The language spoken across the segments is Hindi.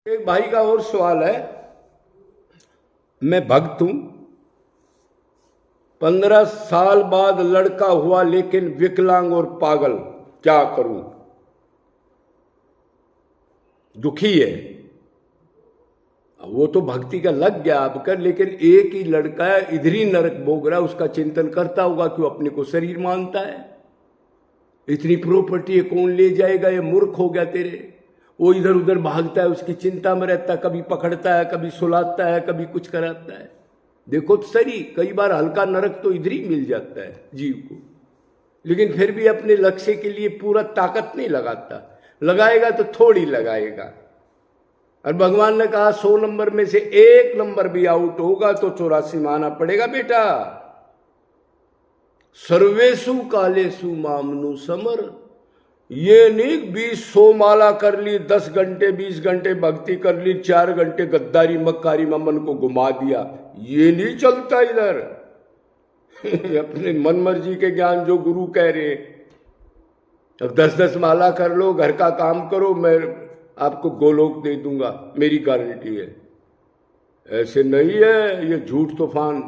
एक भाई का और सवाल है। मैं भक्त हूं, 15 साल बाद लड़का हुआ लेकिन विकलांग और पागल, क्या करूं? दुखी है। वो तो भक्ति का लग गया अब कर, लेकिन एक ही लड़का है, इधर ही नरक भोग रहा है। उसका चिंतन करता होगा क्यों अपने को शरीर मानता है। इतनी प्रॉपर्टी है, कौन ले जाएगा? ये मूर्ख हो गया तेरे। वो इधर उधर भागता है, उसकी चिंता में रहता है, कभी पकड़ता है, कभी सुलाता है, कभी कुछ कराता है। देखो तो सही, कई बार हल्का नरक तो इधर ही मिल जाता है जीव को, लेकिन फिर भी अपने लक्ष्य के लिए पूरा ताकत नहीं लगाता। लगाएगा तो थोड़ी लगाएगा। और भगवान ने कहा 100 नंबर में से 1 नंबर भी आउट होगा तो 84 में आना पड़ेगा बेटा। सर्वेशु कालेशु मामनु समर। ये नहीं 20-100 माला कर ली, 10 घंटे 20 घंटे भक्ति कर ली, 4 घंटे गद्दारी मक्कारी में मन को घुमा दिया। ये नहीं चलता इधर। अपने मन मर्जी के ज्ञान जो गुरु कह रहे, अब 10-10 माला कर लो, घर का काम करो, मैं आपको गोलोक दे दूंगा, मेरी गारंटी है। ऐसे नहीं है, ये झूठ तूफान।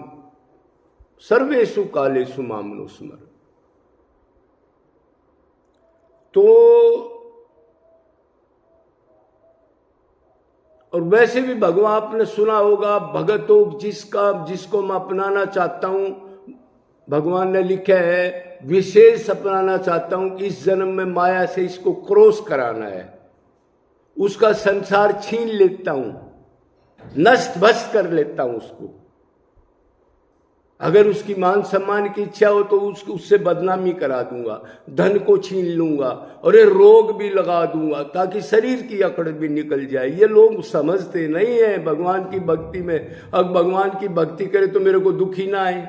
सर्वेशु कालेशु मामनो स्मर। तो और वैसे भी भगवान, आपने सुना होगा, भगतो जिसको मैं अपनाना चाहता हूं, भगवान ने लिखा है विशेष अपनाना चाहता हूं, इस जन्म में माया से इसको क्रॉस कराना है, उसका संसार छीन लेता हूं, नष्ट भस्म कर लेता हूं उसको। अगर उसकी मान सम्मान की इच्छा हो तो उससे बदनामी करा दूंगा, धन को छीन लूंगा, और ये रोग भी लगा दूंगा ताकि शरीर की अकड़ भी निकल जाए। ये लोग समझते नहीं है भगवान की भक्ति में। अब भगवान की भक्ति करे तो मेरे को दुखी ना आए।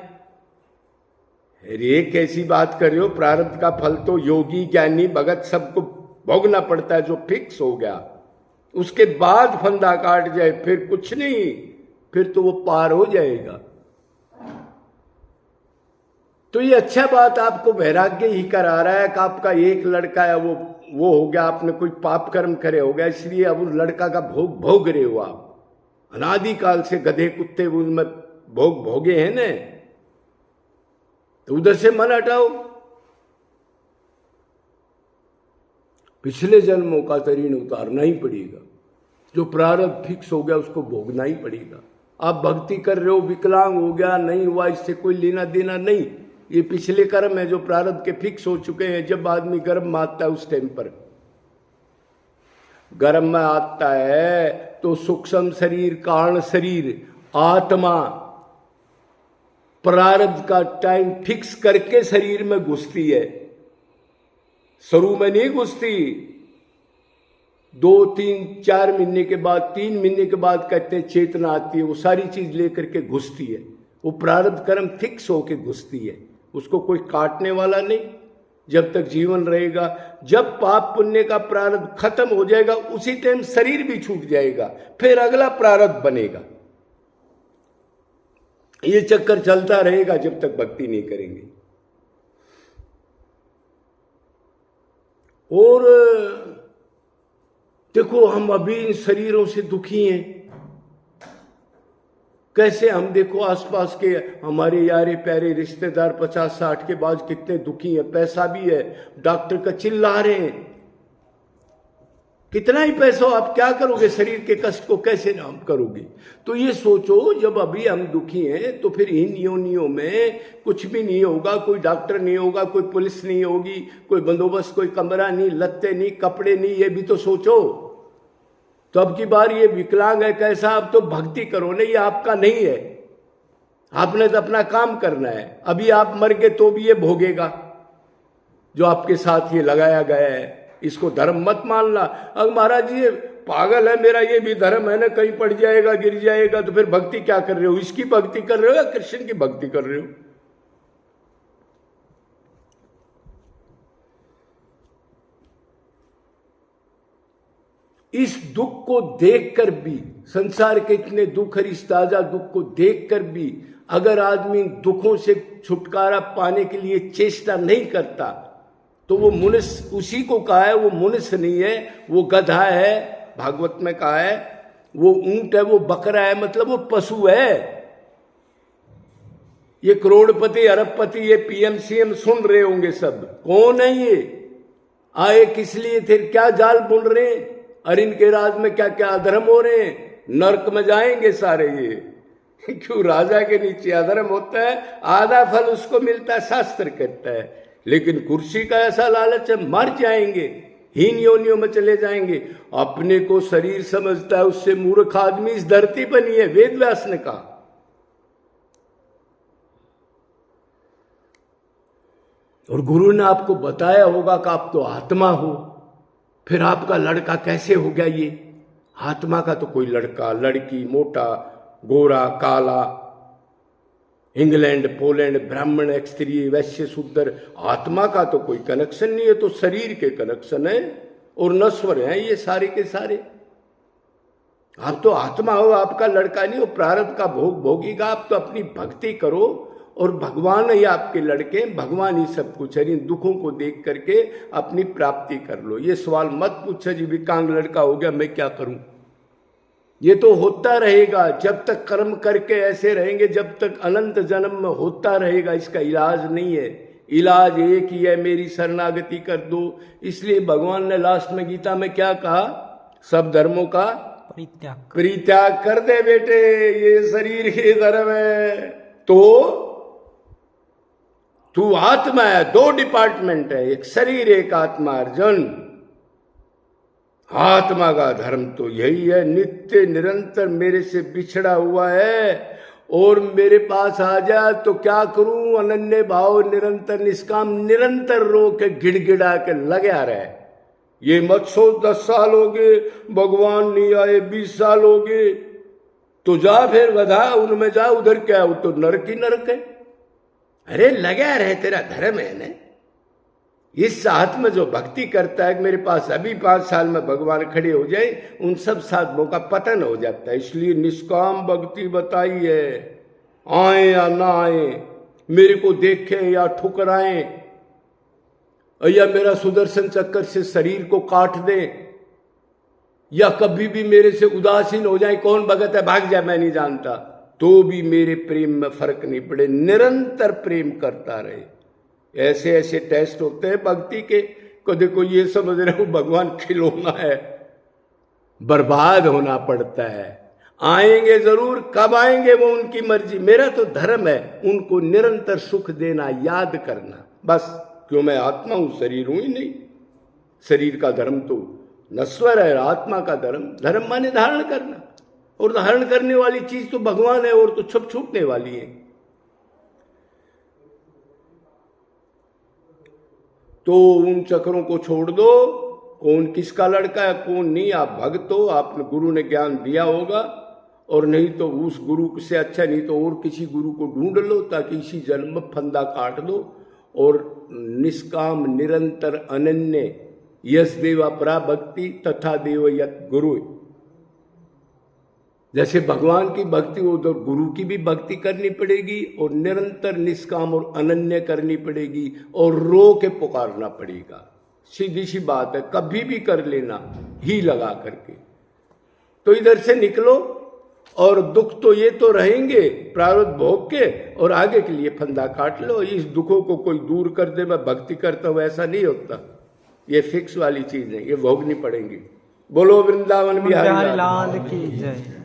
अरे कैसी बात कर रहे हो? प्रारब्ध का फल तो योगी ज्ञानी भगत सबको भोगना पड़ता है, जो फिक्स हो गया। उसके बाद फंदा काट जाए फिर कुछ नहीं, फिर तो वो पार हो जाएगा। तो ये अच्छा बात, आपको वैराग्य ही करा रहा है कि आपका एक लड़का है, वो हो गया, आपने कोई पाप कर्म करे हो गया, इसलिए अब उस लड़का का भोग भोग रहे हो आप। अनादिकाल से गधे कुत्ते उनमें भोग भोगे हैं ने, तो उधर से मन हटाओ। पिछले जन्मों का ऋण उतारना ही पड़ेगा। जो प्रारब्ध फिक्स हो गया उसको भोगना ही पड़ेगा। आप भक्ति कर रहे हो, विकलांग हो गया, नहीं हुआ, इससे कोई लेना देना नहीं। ये पिछले कर्म है जो प्रारब्ध के फिक्स हो चुके हैं। जब आदमी गर्भ में आता है, उस टाइम पर गर्भ में आता है तो सूक्ष्म शरीर, कारण शरीर, आत्मा प्रारब्ध का टाइम फिक्स करके शरीर में घुसती है, शुरू में नहीं घुसती। 2-3-4 महीने के बाद, 3 महीने के बाद कहते हैं चेतना आती है, वो सारी चीज लेकर के घुसती है। वो प्रारब्ध कर्म फिक्स होके घुसती है, उसको कोई काटने वाला नहीं जब तक जीवन रहेगा। जब पाप पुण्य का प्रारब्ध खत्म हो जाएगा उसी टाइम शरीर भी छूट जाएगा, फिर अगला प्रारब्ध बनेगा। ये चक्कर चलता रहेगा जब तक भक्ति नहीं करेंगे। और देखो, हम अभी इन शरीरों से दुखी हैं। कैसे हम देखो आसपास के हमारे यारे प्यारे रिश्तेदार 50-60 के बाद कितने दुखी हैं। पैसा भी है, डॉक्टर का चिल्ला रहे हैं। कितना ही पैसा हो, आप क्या करोगे? शरीर के कष्ट को कैसे नाम करोगे? तो ये सोचो, जब अभी हम दुखी हैं तो फिर इन योनियों में कुछ भी नहीं होगा। कोई डॉक्टर नहीं होगा, कोई पुलिस नहीं होगी, कोई बंदोबस्त, कोई कमरा नहीं, लत्ते नहीं, कपड़े नहीं। ये भी तो सोचो। तो अब की बार ये विकलांग है कैसा? अब तो भक्ति करो ना, ये आपका नहीं है। आपने तो अपना काम करना है। अभी आप मर गए तो भी ये भोगेगा जो आपके साथ ये लगाया गया है। इसको धर्म मत मानना। अब महाराज ये पागल है, मेरा ये भी धर्म है ना, कहीं पड़ जाएगा, गिर जाएगा, तो फिर भक्ति क्या कर रहे हो? इसकी भक्ति कर रहे हो या कृष्ण की भक्ति कर रहे हो? इस दुख को देखकर भी, संसार के इतने दुख और इस ताजा दुख को देखकर भी अगर आदमी दुखों से छुटकारा पाने के लिए चेष्टा नहीं करता तो वो मनुष्य, उसी को कहा है वो मनुष्य नहीं है, वो गधा है, भागवत में कहा है, वो ऊंट है, वो बकरा है, मतलब वो पशु है। ये करोड़पति अरबपति, ये पीएम सीएम सुन रहे होंगे सब, कौन है ये, आए किस लिए थे, क्या जाल बुन रहे हैं, और इनके राज में क्या क्या अधर्म हो रहे हैं, नरक में जाएंगे सारे ये। क्यों? राजा के नीचे अधर्म होता है, आधा फल उसको मिलता है, शास्त्र कहता है, लेकिन कुर्सी का ऐसा लालच है, मर जाएंगे, हीन योनियों में चले जाएंगे। अपने को शरीर समझता है, उससे मूर्ख आदमी इस धरती पर नहीं है, वेद व्यास ने कहा। और गुरु ने आपको बताया होगा कि आप तो आत्मा हो, फिर आपका लड़का कैसे हो गया ये? आत्मा का तो कोई लड़का लड़की, मोटा गोरा काला, इंग्लैंड पोलैंड, ब्राह्मण क्षत्रिय वैश्य शूद्र, आत्मा का तो कोई कनेक्शन नहीं है, तो शरीर के कनेक्शन है और नश्वर हैं ये सारे के सारे। आप तो आत्मा हो, आपका लड़का नहीं हो, प्रारब्ध का भोग भोगेगा। आप तो अपनी भक्ति करो और भगवान ही आपके लड़के, भगवान ही सब कुछ है। इन दुखों को देख करके अपनी प्राप्ति कर लो। ये सवाल मत पूछो जी विकलांग लड़का हो गया मैं क्या करूं। ये तो होता रहेगा, जब तक कर्म करके ऐसे रहेंगे, जब तक अनंत जन्म में होता रहेगा। इसका इलाज नहीं है, इलाज एक ही है, मेरी शरणागति कर दो। इसलिए भगवान ने लास्ट में गीता में क्या कहा? सब धर्मों का परित्याग कर दे बेटे, ये शरीर के धर्म है। तो तू आत्मा है, दो डिपार्टमेंट है, एक शरीर एक आत्मा। अर्जुन, आत्मा का धर्म तो यही है, नित्य निरंतर मेरे से बिछड़ा हुआ है और मेरे पास आ जा तो क्या करूं? अनन्य भाव, निरंतर निष्काम, निरंतर रो के गिड़गिड़ा के लगा रहे। ये मत सोच 10 साल हो गए भगवान नहीं आए, 20 साल हो गए, तो जा फिर गधा उनमें जा, उधर क्या है, वो तो नरक ही नरक है। अरे लगा रहे, तेरा धर्म है ना। इस साथ में जो भक्ति करता है, मेरे पास अभी 5 साल में भगवान खड़े हो जाए, उन सब साधनों का पतन हो जाता है। इसलिए निष्काम भक्ति बताई है, आए या ना आए, मेरे को देखें या ठुकराएं, या मेरा सुदर्शन चक्कर से शरीर को काट दें, या कभी भी मेरे से उदासीन हो जाए, कौन भगत है भाग जाए मैं नहीं जानता, तो भी मेरे प्रेम में फर्क नहीं पड़े, निरंतर प्रेम करता रहे। ऐसे ऐसे टेस्ट होते हैं भक्ति के। कभी कोई ये समझ रहे हो भगवान खिलौना है, बर्बाद होना पड़ता है। आएंगे जरूर, कब आएंगे वो उनकी मर्जी। मेरा तो धर्म है उनको निरंतर सुख देना, याद करना, बस। क्यों? मैं आत्मा हूं, शरीर हूं ही नहीं। शरीर का धर्म तो नश्वर है, आत्मा का धर्म माने धारण करना, और धारण करने वाली चीज तो भगवान है, और तो छुप छूटने वाली है। तो उन चक्रों को छोड़ दो, कौन किसका लड़का है कौन नहीं, आप भक्त हो, आपने गुरु ने ज्ञान दिया होगा, और नहीं तो उस गुरु से अच्छा, नहीं तो और किसी गुरु को ढूंढ लो, ताकि इसी जन्म में फंदा काट दो और निष्काम निरंतर अनन्य यश देवा परा भक्ति तथा देव यत गुरु। जैसे भगवान की भक्ति हो तो गुरु की भी भक्ति करनी पड़ेगी, और निरंतर निष्काम और अनन्य करनी पड़ेगी, और रो के पुकारना पड़ेगा। सीधी सी बात है, कभी भी कर लेना ही लगा करके। तो इधर से निकलो, और दुख तो ये तो रहेंगे प्रारब्ध भोग के, और आगे के लिए फंदा काट लो। इस दुखों को कोई दूर कर दे, मैं भक्ति करता हूं, ऐसा नहीं होता। ये फिक्स वाली चीज है, ये भोगनी पड़ेंगी। बोलो वृंदावन बिहारी लाल की जय।